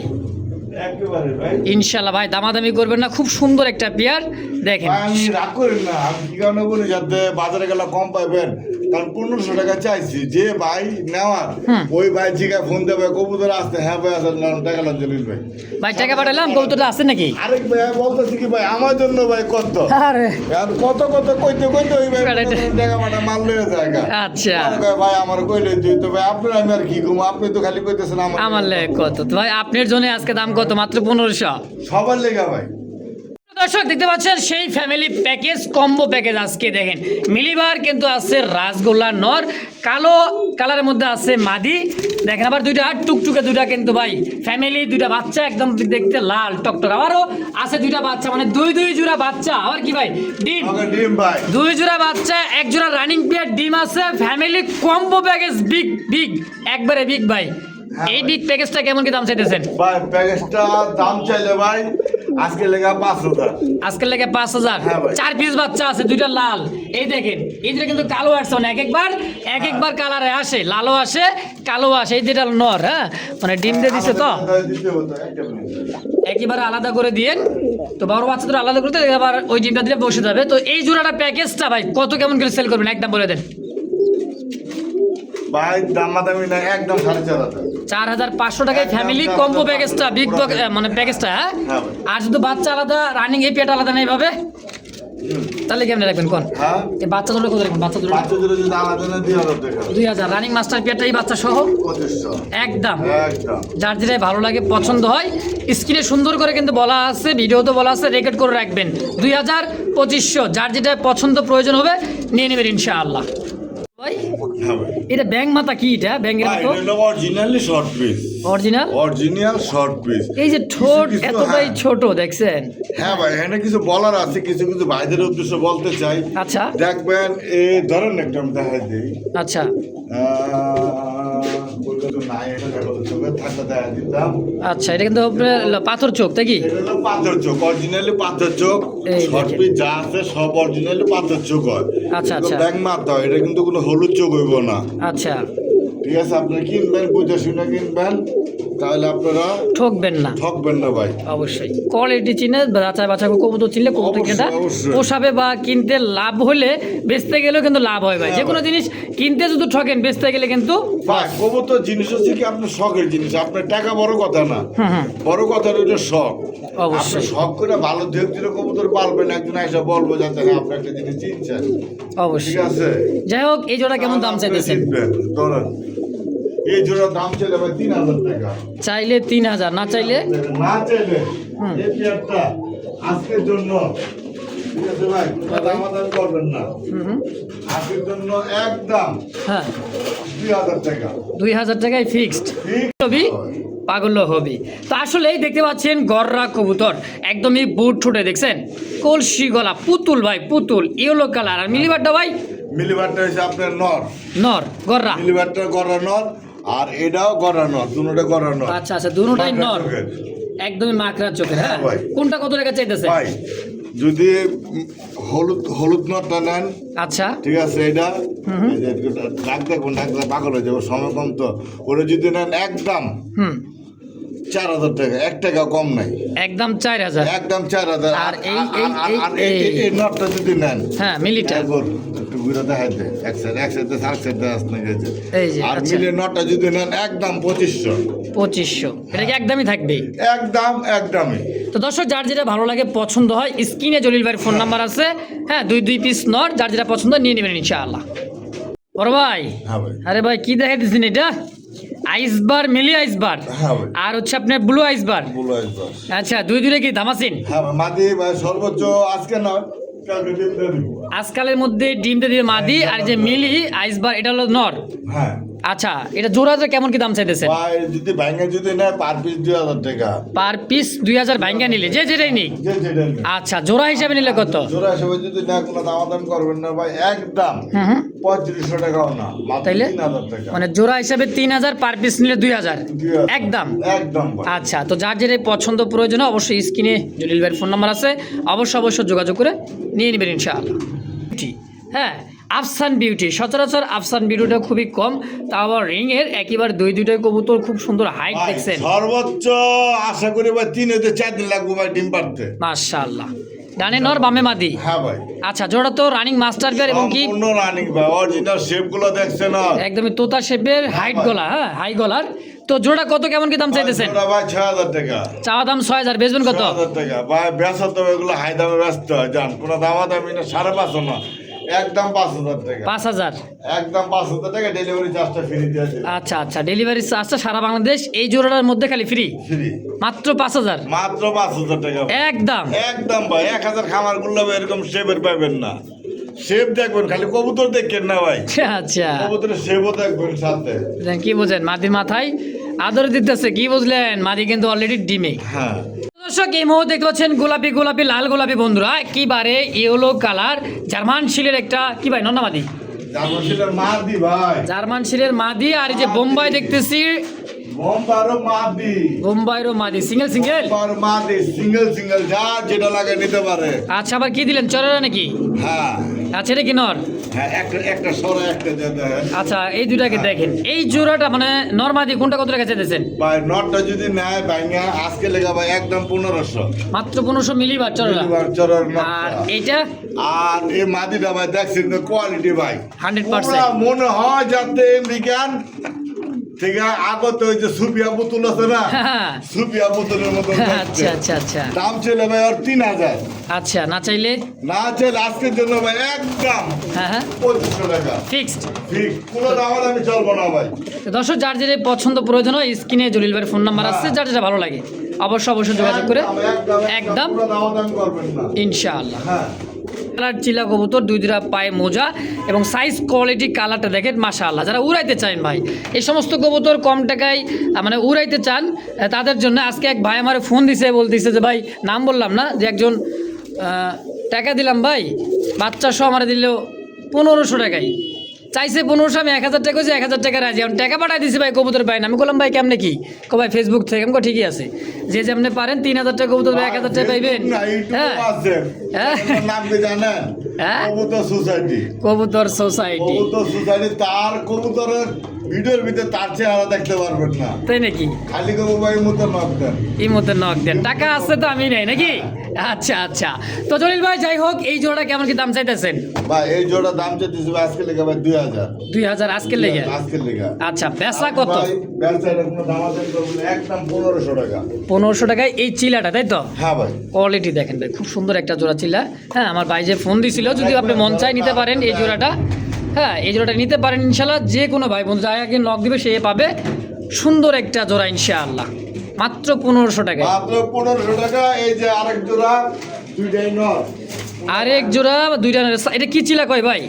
একেবারে ভাই ইনশাল্লাহ ভাই দামাদামি করবেন না, খুব সুন্দর একটা পেয়ার দেখেন। ভাই, আমি রাগ করেন না আমি কি কারণে বলি যাতে বাজারে গেলে কম পাইবেন কারণ 1500 টাকা চাইছি যে ভাই নেওয়ার হুম। ওই ভাই জিগা ফোন দেবে কবুতর আসতে হ্যাঁ ভাই আসলে টাকা লান জলিল ভাই ভাই টাকা পাঠালাম কবুতরটা আছে নাকি? আরেক ভাই বলতেছি কি ভাই আমার জন্য ভাই কত আরে আর কত কত কইতে কইতে ওই ভাই বেড়াইতে। টাকা মাটা মাল লয়ে জায়গা আচ্ছা ভাই আমার কইলে দিই তো ভাই আপনার আমি আর কি কমু আপনি তো খালি কইতেছেন আমার লেগে কত তো ভাই আপনার জন্য আজকে দাম কত? মাত্র 1500। সবার লেগা ভাই দর্শক দেখতে পাচ্ছেন সেই ফ্যামিলি প্যাকেজ কম্বো প্যাকেজ আজকে দেখেন মিলিবার কিন্তু আছে রাসগোল্লা নর, কালো কালারের মধ্যে আছে মাদি, দেখেন আবার দুইটা টুকটুকে দুইটা কিন্তু ভাই ফ্যামিলি, দুইটা বাচ্চা একদম দেখতে লাল টকটক, আবারও আছে দুইটা বাচ্চা মানে দুই জোড়া বাচ্চা, আবার কি ভাই ডিম, আমাকে ডিম ভাই দুই জোড়া বাচ্চা এক জোড়া রানিং পেয়ার ডিম আছে, ফ্যামিলি কম্বো প্যাকেজ বিগ একবারে বিগ ভাই। এই বিগ প্যাকেজটা কেমন কি দাম চাইতেছেন? ভাই প্যাকেজটা দাম চাইলে ভাই আজকে লেগা 5000 আজকের লেগে 5000। হ্যাঁ ভাই। 4 পিস বাচ্চা আছে, দুইটা লাল, এই দেখেন এই দুটো কিন্তু কালো আসছে না, এক একবার কালারে আসে, লালও আসে কালো আসে, এই যেটা নর, হ্যাঁ মানে ডিম দিয়ে দিছে তো দিতে হতো একটা মিনিট একেবারে আলাদা করে দিয়েন, তো বড় বাচ্চাদের আলাদা করতে আবার ওই ডিমটা দিলে বসে যাবে। তো এই জোড়াটা প্যাকেজটা ভাই কত কেমন করে সেল করবেন একদম বলে দেন। ভাই দামাদামি না একদম 4500 4500 টাকায় ফ্যামিলি কম্বো প্যাকেজটা বিগ মানে প্যাকেজটা, হ্যাঁ হ্যাঁ ভাই। আর যদি বাচ্চা আলাদা রানিং এই পেট আলাদা নেই ভাবে তাহলে কেমনে রাখবেন কোন? হ্যাঁ এই বাচ্চা দুটো কোথায় রাখবেন? বাচ্চা দুটো বাচ্চাদের যদি আলাদা না 2000 টাকা 2000 রানিং মাস্টার পেয়ারটা এই বাচ্চা সহ 2500 একদম। একদম যার যেটাই ভালো লাগে পছন্দ হয় স্ক্রিনে সুন্দর করে কিন্তু বলা আছে, ভিডিওতে বলা আছে, রেকর্ড করে রাখবেন 2000 2500, যার যেটা পছন্দ প্রয়োজন হবে নিয়ে নেবেন ইনশাআল্লাহ। ভাই হ্যাঁ ভাই এটা ব্যাং মাথা কি? এটা ব্যাঙের ভাই মতো এটা originally short piece original, original short piece এই যে ঠোঁট কিছু কিছু, এতটাই হ্যাঁ। ছোট দেখছেন। হ্যাঁ ভাই এখানে কিছু বলার আছে, কিছু কিছু ভাইদের উদ্দেশ্যে বলতে চাই। আচ্ছা দেখবেন এই ধরেন একটা আমি দেখাই দিই আচ্ছা বললে তো নাই এটা দেখো তো চোখে থাকতে দেখা দিতাম। আচ্ছা এটা কিন্তু আপনার পাথর চোখ তাই কি? এটা হলো পাথর চোখ, অরিজিনালি পাথর চোখ। এই শর্ট দেখেন। পিস যা আছে সব অরিজিনালি পাথর চোখ হয়। আচ্ছা, আচ্ছা। ব্যাং মারতে হয়, এটা কিন্তু কোনো হলুদ চোখ হইব না। আচ্ছা ঠিক আছে, আপনারা কিনবেন বুঝে শুনে কিনবেন, তাহলে আপনারা ঠকবেন না ঠকবেন না ভাই। অবশ্যই। কোয়ালিটি চিনে বাছাই কবুতর চিনলে কবুতর অবশ্যই, কেনা অবশ্যই। পোষাবে বা কিনতে লাভ হলে বেচতে গেলেও কিন্তু লাভ হয় ভাই। হ্যাঁ যে কোনো ভাই। জিনিস কিনতে যদি ঠকেন বেচতে গেলে কিন্তু ভাই কবুতর জিনিস হচ্ছে কি আপনার শখের জিনিস, আপনার টাকা বড় কথা না, হুম। বড় কথা হলো শখ। অবশ্যই। আপনি শখ করে ভালো ধীরে কবুতর পালবেন, একজন এসে বলবো যাতে হ্যাঁ, আপনি একটা জিনিস চিনছেন। ঠিক অবশ্যই। আছে, যাই হোক এই জোড়া কেমন দাম আপনি চাইতেছেন? চিনবেন। ধরেন এই জোড়ার দাম ছিল ভাই 3000 টাকা, চাইলে 3000, না চাইলে না চাইলে হুম। এই পেয়ারটা আজকের জন্য, ঠিক আছে ভাই, দামাদামি করবেন না, হুম। আজকের জন্য একদম হ্যাঁ 2000 টাকা 2000 টাকায় ফিক্সড ঠিক হবি পাগল হবি। তো আসলেই দেখতে পাচ্ছেন গররা কবুতর একদমই বুট ঠোঁটে দেখছেন, কলসি গলা, পুতুল ভাই পুতুল, ইয়েলো কালার। আর মিলিবারটা ভাই মিলিবারটা হচ্ছে আপনার নর, নর গররা। মিলিবারটা গড়া নর আর এটাও গড়া নর, দুটোটা গড়া নর। আচ্ছা আচ্ছা দুটোটাই মাকড়া নর, চোখের। একদমই মাকড়া চোখের। হ্যাঁ হ্যাঁ ভাই। কোনটা কত টাকা চাইতেছে? ভাই যদি হলুদ নরটা নেন, আচ্ছা ঠিক আছে, এটা এই যে ডাক দেখুন, ডাক পাগল হয়ে যাবো, সময় কম তো, ওটা যদি নেন একদম হুম 4000 টাকা, 1 টাকা কম নাই, একদম 4000। একদম 4000। আর এই নটটা যদি নেন, হ্যাঁ মিলিটা একবার একটু ঘুরে দেখাই দে, এক সাইড আসতে গেছে। এই যে, আর আচ্ছা। মিলে নটটা যদি নেন একদম 2500, 2500, এটা কি একদমই থাকবে? একদমই। তো দর্শক যার যেটা ভালো লাগে পছন্দ হয় স্ক্রিনে জলিল ভাইয়ের ফোন নাম্বার আছে, হ্যাঁ দুই পিস নর, যার যেটা পছন্দ নিয়ে নেবেন ইনশাআল্লাহ। বড় ভাই হ্যাঁ ভাই, আরে ভাই কি দেখাইতেছেন এটা? আইসবার, মিলি আইসবার হ্যাঁ ভাই, আর হচ্ছে আপনার ব্লু আইসবার। বলো একবার। আচ্ছা দুই কি দামাসিন? হ্যাঁ ভাই, মাদি ভাই সর্বোচ্চ আজকে নয়, কালকে ডিম দিয়ে দিব। আজকালের মধ্যে ডিমটা দিয়ে মাদি, আর যে মিলি আইসবার এটা হলো নর। হ্যাঁ আচ্ছা এটা জোড়াটা কেমন কি দাম চাইতেছেন? ভাই যদি ভাঙে যদি নেয় পার পিস 2000 টাকা, পার পিস 2000 ভাঙ্গা নিলে যে যেটাই নিক। যে যেটা নেয়। আচ্ছা জোড়া হিসাবে নিলে কত? জোড়া হিসেবে যদি না কোনো দামাদাম করবেন না ভাই, একদম হুম 3500 টাকাও না, মাত্র তাইলে 3000 টাকা। মানে জোড়া হিসাবে 3000, পার পিস নিলে 2000 2000 একদম। একদম ভাই। আচ্ছা তো যার যেটাই পছন্দ প্রয়োজন হয় অবশ্যই স্ক্রিনে জলিল ভাইয়ের ফোন নাম্বার আছে, অবশ্যই যোগাযোগ করে নিয়ে নেবেন ইনশাআল্লাহ। হ্যাঁ আফসান বিউটি, সচরাচর আফসান বিউটিটা খুবই কম, তাও আবার রিংয়ের একেবারে দুইটাই কবুতর খুব সুন্দর হাইট ভাই, দেখছেন সর্বোচ্চ আশা করি ভাই 3 হতে 4 দিন লাগবে ভাই ডিম পাড়তে। মাশাআল্লাহ। ডানে নর বামে মাদি। হ্যাঁ ভাই, আচ্ছা, জোড়া তো রানিং মাস্টার পেয়ার এবং কি সম্পূর্ণ রানিং ভাই, অরিজিনাল শেপ গুলো দেখছেন না? একদমই তোতা শেপের হাইট গলা, হ্যাঁ হাই গলার। তো জোড়া কত কেমন কি দাম চাইতেছেন? জোড়া ভাই 6000 টাকা। চাওয়া দাম 6000, বেচবেন কত? 6000 টাকা ভাই, বেচা তো এগুলো হাই দামে ব্যস্ত হয়, জান কোনো দামাদামি না, 5.5 না, একদম 5000 টাকা। 5000, একদম 5000 টাকা, ডেলিভারি চার্জটা ফ্রি দিয়ে দেব। আচ্ছা আচ্ছা, ডেলিভারি চার্জটা সারা বাংলাদেশ এই জোড়াটার মধ্যে খালি ফ্রি, ফ্রি, মাত্র 5000, মাত্র 5000 টাকা ভাই। একদম। একদম ভাই, 1000 খামার গুলো এরকম শেপের পাবেন না। শেপ দেখবেন, খালি কবুতর দেখেন না ভাই, আচ্ছা, কবুতরের শেপও দেখবেন সাথে। বুঝলেন কি বুঝেন, মাদি মাথায় আদর দিতেছে, কি বুঝলেন, মাদি কিন্তু অলরেডি ডিমে। হ্যাঁ দর্শক এই মুহূর্তে দেখতে পাচ্ছেন গোলাপি গোলাপি লাল গোলাপি বন্ধুরা, একেবারে ইয়েলো কালার জার্মান শিলের একটা কি ভাই নন্না মাদি, জার্মানশিলের মাদি ভাই, জার্মান শিলের মাদি। আর এই যে বোম্বাই দেখতেছি, বোম্বারও মাদি, বোম্বাইরও মাদি, সিঙ্গেল সিঙ্গেল। বোম্বার মাদি, সিঙ্গেল সিঙ্গেল, যা যেটা লাগে নিতে পারে। আচ্ছা, আবার কি দিলেন, চরেরা নাকি? হ্যাঁ আচ্ছা, এটা কি নর? হ্যাঁ, একটা একটা সরা একটা দিয়ে দেন আচ্ছা, এই দুটাকে দেখেন, এই জোড়াটা মানে নরমাদি কোনটা কত টাকা চাইতেছেন? ভাই। নটটা যদি নেয় ভাইঙ্গা আজকে লেগা ভাই একদম 1500 মাত্র 1500 মিলিবার চরেরা। মিলিবার চরের আর নটটা। এইটা আর এই মাদিটা ভাই দেখছেন তো কোয়ালিটি ভাই 100%। পুরা মনে হয় যাতে আমেরিকান ঠিক আছে, আগত ওই যে সুপিয়া পুতুল আছে না, হ্যাঁ। সুপিয়া পুতুলের মতো আচ্ছা দেখতে। আচ্ছা আচ্ছা দাম ছিল ভাই আর 3000, আচ্ছা, না চাইলে না চাইলে আজকের জন্য ভাই একদম হ্যাঁ হ্যাঁ 2500 টাকা ফিক্সড। ঠিক, কোনো দামাদামি আমি চলবো না ভাই। দর্শক যার যেটা পছন্দ প্রয়োজন হয় স্ক্রিনে জলিল ভাইয়ের ফোন নাম্বার আছে, যার যেটা ভালো লাগে অবশ্যই অবশ্যই যোগাযোগ করে একদম কোনো দামাদামি করবেন না। ইনশাআল্লাহ। হ্যাঁ কালার চিলা কবুতর, দুই দুটা পায়ে মোজা এবং সাইজ কোয়ালিটি কালারটা দেখেন মাশাআল্লাহ। যারা উড়াইতে চান ভাই, এই সমস্ত কবুতর কম টাকায় মানে উড়াইতে চান, তাদের জন্য আজকে এক ভাই আমার ফোন দিছে, বলতেছে যে ভাই নাম বললাম না, যে একজন টাকা দিলাম ভাই, বাচ্চা সহ আমার দিল 1500 টাকায়, চাইছে 1500, আমি 1000 টাকা কইছি, 1000 টাকা রাজি, এখন টাকা পাঠাই দিছি ভাই কবুতর পাই না। আমি বললাম ভাই কেমনে কি, ভাই ফেসবুক থেকে। আমি ঠিকই আছে, যে যেমনি পারেন 3000 টাকা কবুতর 1000 টাকা পাইবেন। না, এইটুকু হ্যাঁ আছে। হ্যাঁ। এটার নাম কি জানেন? হ্যাঁ? কবুতর সোসাইটি। কবুতর সোসাইটি, কবুতর সোসাইটি, তার কবুতরের ভিডিওর ভিতরে তার চেহারা দেখতে পারবেন না, তাই নাকি? খালি কবুতরের মতো নক দেন। এই মতো নক দেন, টাকা আছে তো আমি নেই নাকি? আচ্ছা আচ্ছা, তো জলিল ভাই যাই হোক, এই জোড়া কেমন কি দাম চাইতেছেন? ভাই এই জোড়া দাম চাইতেছি ভাই আজকে লেগে ভাই 2000। 2000 আজকের লেগে? আজকের লেগে। আচ্ছা, বেচা কত? ভাই ব্যবসাটা কোনো দামাদামি করবেন না, একদম 1500 টাকা। 1500 টাকায় এই চিলাটা, তাই তো? হ্যাঁ ভাই, কোয়ালিটি দেখেন ভাই, খুব সুন্দর একটা জোড়া চিলা। হ্যাঁ, আমার ভাই যে ফোন দিছিল, যদি আপনি মন চাই নিতে পারেন এই জোড়াটা। হ্যাঁ, এই জোড়াটা নিতে পারেন ইনশাল্লাহ, যে কোনো ভাই বন্ধু যাই আগে নক দিবে সে পাবে সুন্দর একটা জোড়া ইনশাআল্লাহ, মাত্র 1500 টাকায়। মাত্র 1500 টাকা। এই যে আরেক জোড়া, দুইটাই নর। আরেক জোড়া দুইটা, এটা কি চিলা কয় ভাই?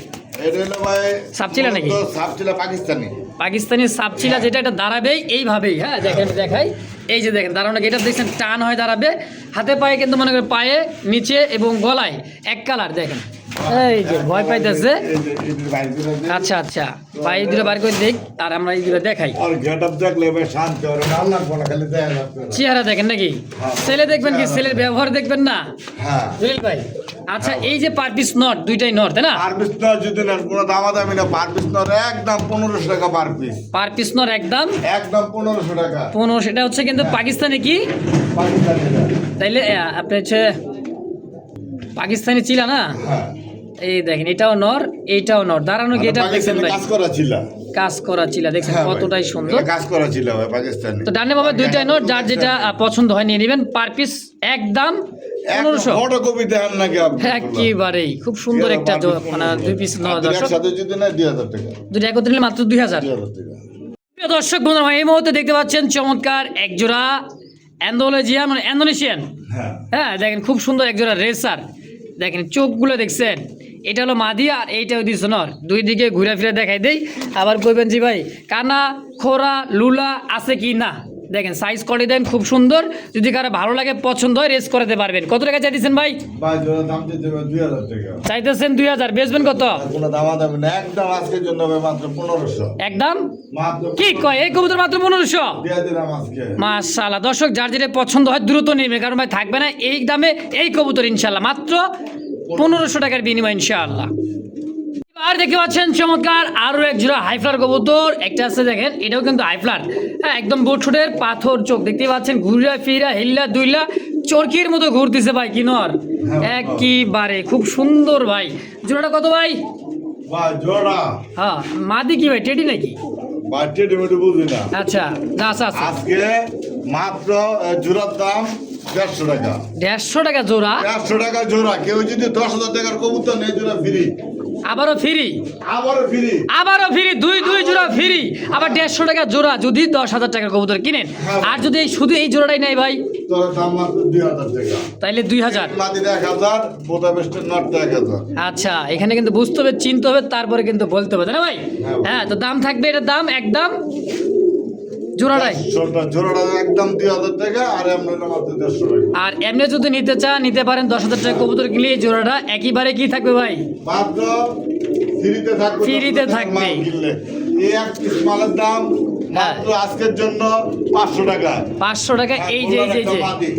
এটা হলো ভাই সাপচিলা নাকি? সাপচিলা পাকিস্তানি। পাকিস্তানি সাপচিলা, যেটা এটা দাঁড়াবেই এইভাবেই। হ্যাঁ দেখেন, দেখাই, এই যে দেখেন দাঁড়ানো, এটা দেখছেন টান হয় দাঁড়াবে, হাতে পায়ে কিন্তু মনে করেন পায়ে নিচে এবং গলায় এক কালার দেখেন। এই যে ভয় পাইতেছে। আচ্ছা আচ্ছা, ভাই এই দুটো বার করে দেখ, আর আমরা এই দুটো দেখাই। আর গেটআপ দেখলে ভাই শান্তি হবে না, আল্লাহ কোনা খালি দেখা যাচ্ছে। চেহারা দেখেন নাকি? ছেলে দেখবেন কি, ছেলের ব্যবহার দেখবেন না হ্যাঁ, জলিল ভাই? আচ্ছা, এই যে পার পিস নট, দুইটাই নট তাই না? পার পিস নর যদি নেন কোনো দামাদামি না, পার পিস নর একদম 1500 টাকা per piece. Per piece not একদম একদম 1500 টাকা 15, সেটা হচ্ছে কিন্তু পাকিস্তানি কি পাকিস্তানি। তাইলে আপনি হচ্ছে পাকিস্তানি চিলা না? হ্যাঁ, এই দেখেন, এটাও নর, এইটাও নর, দাঁড়ানো কি এটা দেখছেন ভাই? কাজ করা ছিল। কাজ করা চিলা দেখছেন হ্যাঁ ভাই, কতটাই সুন্দর। এটা কাজ করা ছিল ভাই পাকিস্তানি। তো ডানে বাবা দুইটাই নর, যার যেটা পছন্দ হয় নিয়ে নেবেন, পার পিস একদম 1500। ফটো কপি দেন নাকি আপনি? একেবারেই খুব সুন্দর একটা মানে দুই পিস নর দর্শক, একসাথে যদি না 2000 টাকা। দুটো একত্রে নিলে মাত্র 2000। 2000 টাকা। প্রিয় দর্শক বন্ধুরা, এই মুহূর্তে দেখতে পাচ্ছেন চমৎকার এক জোড়া অ্যান্ডোলেজিয়ান মানে ইন্দোনেশিয়ান। হ্যাঁ, হ্যাঁ দেখেন, খুব সুন্দর এক জোড়া রেসার, দেখেন চোখগুলো দেখছেন, এটা হলো মাদি আর এইটা হচ্ছে নর। দুই দিকে ঘুরে ফিরে দেখাই দেই, আবার কইবেন জি ভাই কানা খোরা লুলা আছে কি না। দেখেন সাইজ করে দেন, খুব সুন্দর, যদি কারো ভালো লাগে পছন্দ হয় রেস করাতে পারবেন। কত টাকা চাইতেছেন ভাই? ভাই জোড়া দাম দিতে হবে 2000 টাকা। চাইতেছেন 2000, বেচবেন কত? আর কোনো দামাদামি না, একদম আজকের জন্য ভাই মাত্র 1500। একদম মাত্র কি কয়, এই কবুতর মাত্র 1500? দিয়ে দিলাম আজকে। মাশাআল্লাহ। দর্শক যার যেটা পছন্দ হয় দ্রুত নেবে, কারণ ভাই থাকবে না এই দামে এই কবুতর ইনশাআল্লাহ, মাত্র 1500 টাকার বিনিময় ইনশাআল্লাহ। আর দেখতে পাচ্ছেন চমৎকার আরো এক জোড়া হাইফ্লার কবুতর, একটা আছে দেখেন, এটাও কিন্তু হাইফ্লার। হ্যাঁ, একদম বুটছুটের পাথর চোখ দেখতে পাচ্ছেন, ঘুরা ফিরা হিল্লা দুইলা চরকির মতো ঘুরতেছে ভাই, কি নর একবারে খুব সুন্দর ভাই। জোড়াটা কত ভাই? ভাই জোড়া হ্যাঁ, মাদি কি ভাই, টেডি নাকি? বাচ্চা টেমেটো বুঝি না। আচ্ছা, না আচ্ছা আচ্ছা, আজকে মাত্র জোড়ার দাম 150 টাকা। 150 টাকা জোড়া? 150 টাকা জোড়া। কেউ যদি 10,000 টাকার কবুতর নেই, জোড়া ফ্রি। আবারও ফ্রি? আবারও ফ্রি। আবারও ফ্রি, দুই জোড়া ফ্রি, আবার 150 টাকা জোড়া যদি 10,000 টাকার কবুতর কিনেন। আর যদি শুধু এই জোড়াটাই নেই ভাই, তোর দাম মাত্র 2000 টাকা। তাইলে 2000। মাদিটা 1000, বোদাবেস্টের নটটা 1000। আচ্ছা, এখানে কিন্তু বুঝতে হবে, চিনতে হবে, তারপরে কিন্তু বলতে হবে, তাই না ভাই? হ্যাঁ। হ্যাঁ, তো দাম থাকবে, এটার দাম একদম জোড়াটাই। জোড়াটা একদম 2000 টাকা, আর আমরা মাত্র 150 টাকা। আর এমনি যদি নিতে চান নিতে পারেন, 10,000 টাকা কবুতর কিনলে এই জোড়াটা একেবারে কি থাকবে ভাই? মাত্র ফ্রিতে থাকবে। ফ্রিতে থাকবে। এই এক পিস মালের দাম মাত্র আজকের জন্য 500 টাকা। 500 টাকা। এই যে মাদি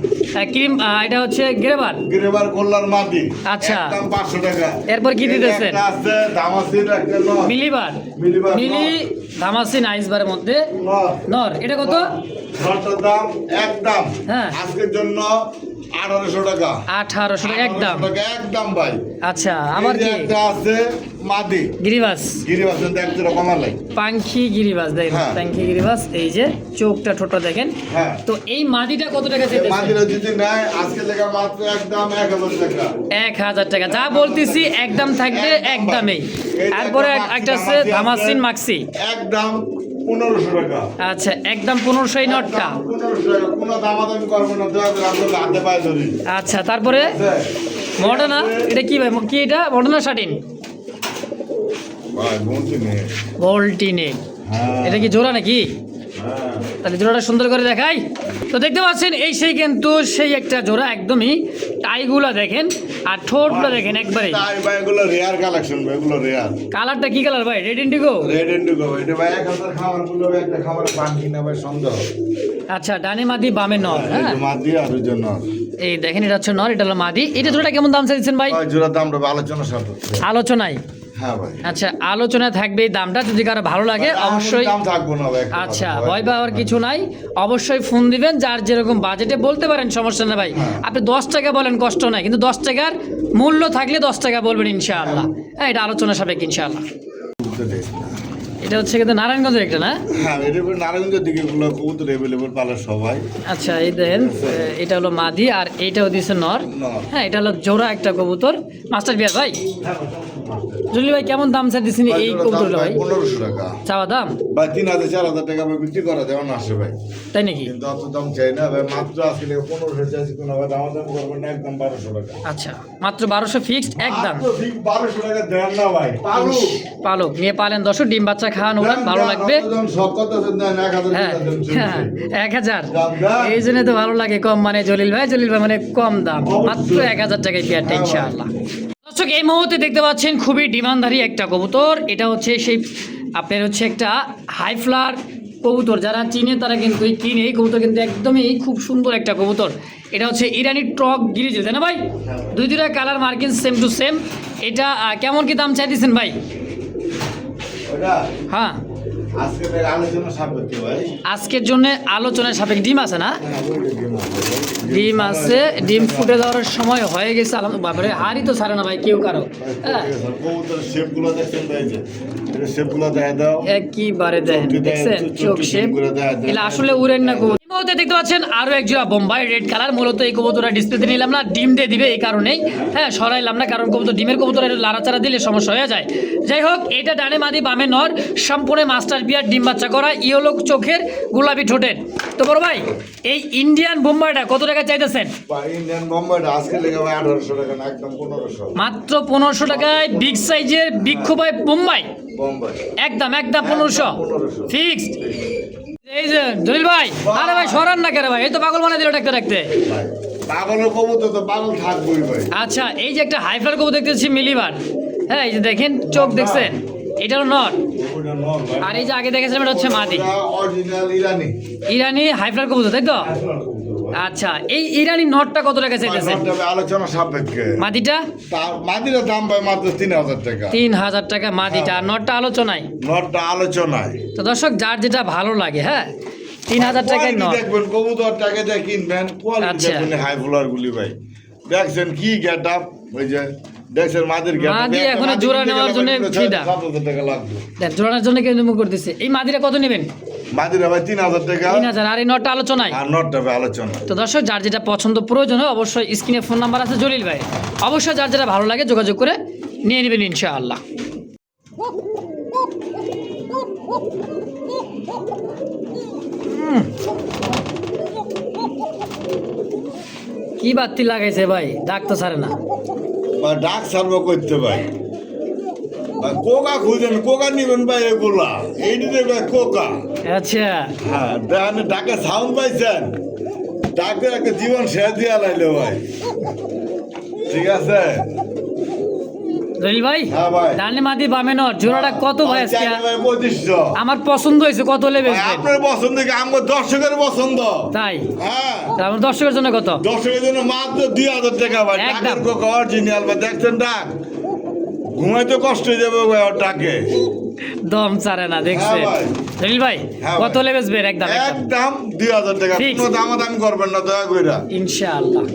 ক্রিম, এটা হচ্ছে গ্রেবার গ্রেবার কল্লার মাদি। আচ্ছা, একদম 500 টাকা। এরপর কি দিতেছেন? একটা আছে দামাসির একটা নর। মিলিবার মিলি ধামাসিন আইসবারের মধ্যে নর, এটা কত? নরটার দাম একদম হ্যাঁ, আজকের জন্য 1800 টাকা। 1800 টাকা একদম। 1800 টাকা একদম ভাই। আচ্ছা, আবার এই যে কি? একটা আছে মাদি গিরিবাস, গিরিবাস দেখতে রকম লাই। পাঙ্খি গিরিবাস দেখেন, হ্যাঁ। পাঙ্খি গিরিবাস, এই যে চোখটা ঠোঁটটা দেখেন। হ্যাঁ, তো এই মাদিটা কত টাকা এই চাইতেছেন? মাদিরা যদি নেয় আজকে লেখা মাত্র একদম 1000 টাকা। 1000 টাকা। যা বলতেছি একদম থাকবে, একদমই। তারপরে একটা আছে ধামাসিন মাক্সি, একদম 1500 টাকা। আচ্ছা, একদম 1500 এই নটটা। 1500 টাকা। কোনো দামাদামি করবো না, দয়া করে আপনাদের হাতে পায়ে ধরি। আচ্ছা, তারপরে মডার্না, এটা কি ভাই, কি এটা মডার্না শাটিন ভাই বলছি নে। ভোল্টিনে, হ্যাঁ, এটা কি জোড়া নাকি? হ্যাঁ। তাহলে জোড়াটা সুন্দর করে দেখাই। তো দেখতে পাচ্ছেন এই সেই কিন্তু সেই একটা জোড়া, একদমই টাইগুলা দেখেন আর ঠোঁটগুলো দেখেন একবারে। তাই ভাই এগুলো রেয়ার কালেকশন ভাই, এগুলো রেয়ার। কালারটা কি কালার ভাই? Red Indigo? Red Indigo. এটা ভাই 1000 খাবার গুলো একটা খাবার পান কিনা ভাই সন্দেহ। আচ্ছা, ডানে মাদি বামে নর। হ্যাঁ, এই যে মাদি আর ওই যে নর। এই দেখেন, এটা হচ্ছে নর, এটা হলো মাদি। এটা জোড়াটা কেমন দাম চাইছেন ভাই? ভাই জোড়ার দাম রবে আলোচনা সাপেক্ষে। আলোচনায়? হ্যাঁ ভাই। আচ্ছা, আলোচনায় থাকবে এই দামটা, যদি কারো ভালো লাগে অবশ্যই। দাম থাকবো না ভাই। আচ্ছা, ভয় পাওয়ার কিছু নাই, অবশ্যই ফোন দিবেন, যার যেরকম বাজেটে বলতে পারেন, সমস্যা না ভাই। আপনি 10 টাকা বলেন, কষ্ট নাই, কিন্তু 10 টাকার মূল্য থাকলে 10 টাকা বলবেন ইনশাআল্লাহ। হ্যাঁ, এটা আলোচনা সাপেক্ষে ইনশাআল্লাহ। এটা হচ্ছে কিন্তু নারায়ণগঞ্জের একটা, না? হ্যাঁ, এটা নারায়ণগঞ্জের দিকে গুলো কবুতর এভেলেবল পালে সবাই। আচ্ছা, এই দেখেন, এটা হলো মাদি আর এইটাও দিচ্ছে নর। হ্যাঁ, এটা হলো জোড়া একটা কবুতর, মাস্টার বিয়ার ভাই। জলি ভাই, কেমন দাম স্যার দিচ্ছেন এই কবুতরগুলো ভাই? 1500 টাকা। চাওয়া দাম ভাই 3000 4000 টাকা ভাই বিক্রি করা যেমন আসে ভাই, তাই নাকি? কিন্তু অত দাম চাই না ভাই। মাত্র আজকে 1500 চাইছি, কোনো ভাই দাম করবেন না, একদম 1200 টাকা। আচ্ছা, মাত্র 1200 ফিক্সড একদম। মাত্র 1200 টাকা দেন না ভাই। পালু পালক নিয়ে পালেন, দর্শক ডিম বাচ্চা খাওয়ানো ভালো লাগবে। সব কথা দেন 1000 হ্যাঁ, টাকা দেন। 1000। এই জন্য তো ভালো লাগে কম, মানে জলিল ভাই মানে কম দাম, মাত্র 1000 টাকায় পেয়ারটা ইনশাআল্লাহ। দর্শক, এই মুহূর্তে দেখতে পাচ্ছেন খুবই ডিমান্ডধারী একটা কবুতর, এটা হচ্ছে সেই আপনার হচ্ছে একটা হাই ফ্লার কবুতর। যারা চিনে তারা কিন্তু কিনে, এই কবুতর কিন্তু একদমই খুব সুন্দর একটা কবুতর। এটা হচ্ছে ইরানি ট্রক গিরিজ, তাই না ভাই? দুইটা কালার মার্কিন সেম টু সেম। এটা কেমন কি দাম চাইতেছেন ভাই? ওটা হ্যাঁ, আজকে আলোচনা সাপেক্ষে ভাই। আজকের জন্য আলোচনার সাপেক্ষে। ডিম আছে না? ডিম আছে, ডিম ফুটে দেওয়ার সময় হয়ে গেছে। বাবারে, হারই তো ছাড়ে না ভাই কেউ কারো। হ্যাঁ, কবুতরের শেপগুলো দেখছেন ভাই, যে এটা শেপগুলো দেখা দাও। একবারে দেখেন, দেখছেন চোখ শেপ, এগুলো আসলে উড়েন না কবুতর। এই মুহূর্তে দেখতে পাচ্ছেন আরো এক জোড়া বোম্বাই রেড কালার। মূলত এই কবুতরটা ডিসপ্লেতে নিলাম না, ডিম দিয়ে দিবে এই কারণেই। হ্যাঁ, সরাইলাম না, কারণ কবুতর ডিমের কবুতর লাড়াচাড়া দিলে সমস্যা হয়ে যায়। যাই হোক, এটা ডানে মাদি বামে নর, সম্পূর্ণ মাস্টার বিয়ার, ডিম বাচ্চা করা, ইয়েলো চোখের, গোলাপি ঠোঁটের। তো বড় ভাই, এই ইন্ডিয়ান বোম্বাইটা কত টাকা চাইতেছেন? ইন্ডিয়ান বোম্বাইটা আজকে লেগে ভাই 1800 টাকা না, একদম 1500। মাত্র 1500 টাকায় বিগ সাইজের বিক্ষোভাই বোম্বাই, বোম্বাই একদম 1500 ফিক্সড। এই যে জলিল ভাই, আরে ভাই সরান না কেন ভাই, এই তো পাগল বানাই দিল ডাকতে ডাকতে। ভাই পাগলের কবুতর তো পাগল থাকবই ভাই। আচ্ছা, এই যে একটা হাইফ্লার কবুতর দেখতেছি মিলিবার। হ্যাঁ, এই যে দেখেন চোখ দেখছেন, এটা হলো নট। ওটা নর ভাই। আর এই যে আগে দেখেছিলাম এটা হচ্ছে মাদি, অরিজিনাল ইরানি। ইরানি হাইফ্লার কবুতর, তাই তো? আচ্ছা, এই ইরানি নটটা কত টাকা চাইতেছেন? নটটা ভাই আলোচনা সাপেক্ষে। মাদিটা তার মাদির দাম ভাই মাত্র 3000 টাকা। 3000 টাকা মাদিটা, আর নটটা আলোচনায়। নটটা আলোচনায়। তো দর্শক যার যেটা ভালো লাগে, হ্যাঁ 3000 টাকায় কোয়ালিটি নট। দেখবেন কবুতর টাকা দিয়ে কিনবেন, কোয়ালিটি আচ্ছা। দেখবেন হাই ফ্লোর গুলি ভাই। দেখছেন কি গেটআপ, ওই যে দেখছেন মাদির গেটআপ। মাদি এখনো জোড়া নেওয়ার জন্য ফিদা। 7000 টাকা লাগবে। দেখ জোড়ানোর জন্য কেউ মুখ করতেছে। এই মাদিরা কত নেবেন? মাদিরা ভাই 3000 টাকা। 3000, আর এই নটটা আলোচনায়। আর নটটা ভাই আলোচনা। তো দর্শক যার যেটা পছন্দ প্রয়োজন হয় অবশ্যই স্ক্রিনে ফোন নাম্বার আছে জলিল ভাই, অবশ্যই যার যেটা ভালো লাগে যোগাযোগ করে নিয়ে নেবেন ইনশাআল্লাহ। কি বাতি লাগাইছে ভাই, ডাক তো ছাড়ে না। বা ডাক সার্ভ করতে ভাই। ভাই কোকা খুঁজেন, কোকা নিবেন ভাই এগুলা। এই দিতে ভাই কোকা। আচ্ছা, হ্যাঁ, দেখেন ডাকে সাউন্ড পাইছেন। ডাকের একটা জীবন শেষ দিয়া লাইলো ভাই। ঠিক আছে? জলিল ভাই, হ্যাঁ ভাই। ডানে মাদি বামে নট, জোড়াটা কত ভাই আজকে? চাইলে ভাই 2500। আমার পছন্দ হয়েছে, কত হলে ভাই, বেচবেন? আপনার পছন্দ কি আমার দর্শকের পছন্দ? তাই হ্যাঁ, আমার দর্শকের জন্য কত? দর্শকের জন্য মাত্র 2000 টাকা ভাই। একদম। ডাকের কোকা অরিজিনাল ভাই, দেখছেন ডাক? ঘুমাইতে কষ্ট হয়ে যাবে ভাই ওর ডাকে। দম ছাড়ে না, দেখছেন? হ্যাঁ ভাই। জলিল ভাই হ্যাঁ কত ভাই। হলে বেচবেন? একদম একদম 2000 টাকা। Fix। কোনো দামাদামি করবেন না দয়া কইরা। ইনশাআল্লাহ।